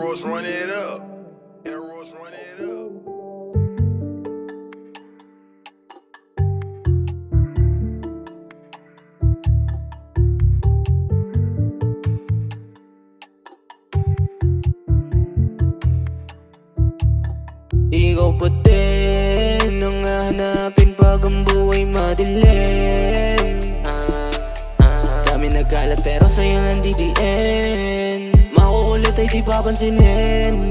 Arrows run it up. Arrows run it up. Ikaw pa din ang hahanapin pag ang buhay madilim. Kami nagkalat pero sa'yo nandidiin. Makukulit ay di papansinin.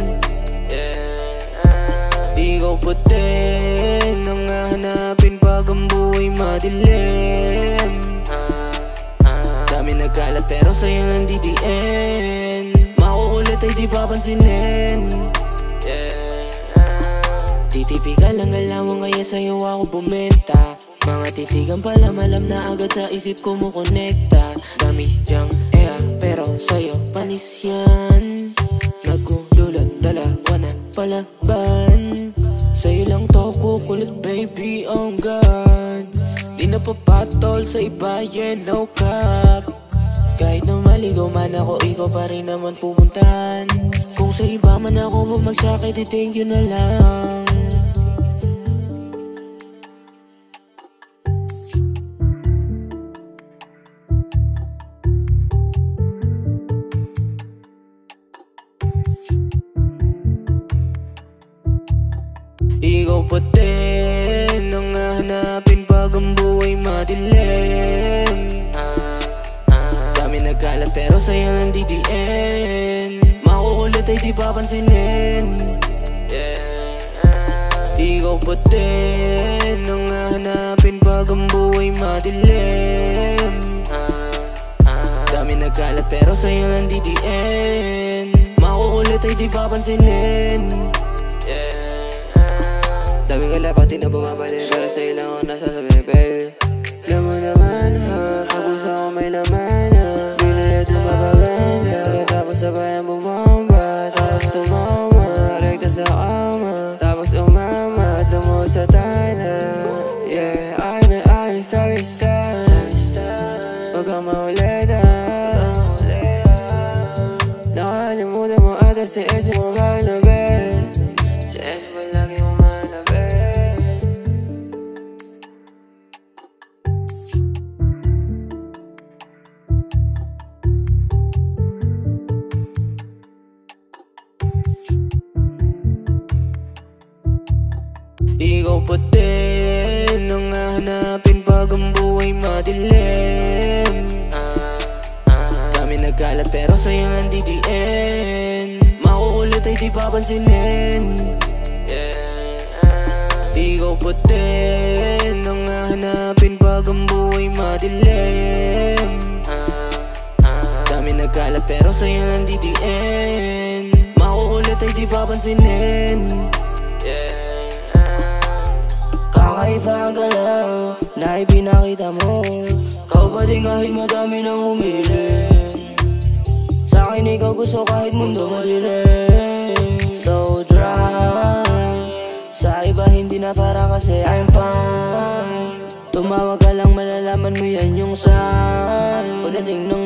Ikaw pa din ang hahanapin pag ang buhay madilim. Kami nagkalat pero sa'yo nandidiin. Makukulit ay di papansinin. Titipikal lang galawang kaya sa'yo ako bumenta. Mga titigan pala malam na agad sa isip ko mo konekta. Dami diyang pero sa'yo panis yan. Nagululan dalawa na palaban. Sa'yo lang to kukulit baby, oh God. Di na papatol sa iba, yellow cup. Kahit na maligaw man ako, ikaw pa rin naman pupuntahan. Kung sa iba man ako bumagsakit, thank you na lang. Ikaw pa din ang hahanapin pag ang buhay madilim. Kami nagkalat pero sa'yo nandidiin. Makukulit ay di papansinin. Ikaw pa din ang hahanapin pag ang buhay madilim. Kami nagkalat pero sa'yo nandidiin. Makukulit ay di papansinin. Daming kalapati na bumabalik, pero sa'yo lang ako nasasabi, babe. Alam mo naman ha, ang puso ko may laman ha. Bila ito mapaganda, tapos sabay ang bumamba. Tapos tumama, rekta sa ama. Tapos umama, tumuha sa tala. Yeah, ay, sorry star. Huwag kang maulita. Nakalimutan mo ata si Esi mo malabi. Si Esi mo lagi mo malabi. Ikaw pa din ang hahanapin pag ang buhay madilim. Kami nagkalat pero sa'yo nandidiin. Makukulit ay di papansinin. Ikaw pa din ang hahanapin pag ang buhay madilim. Kami nagkalat pero sa'yo nandidiin. Makukulit ay di papansinin. Kakaiba ang galaw na ipinakita mo. Kau pa din kahit madami nang humilin. Sa'kin ikaw gusto kahit mundo madilim. So dry. Sa iba hindi na para kasi I'm fine. Tumawag ka lang malalaman mo yan yung sign. Pagdating ng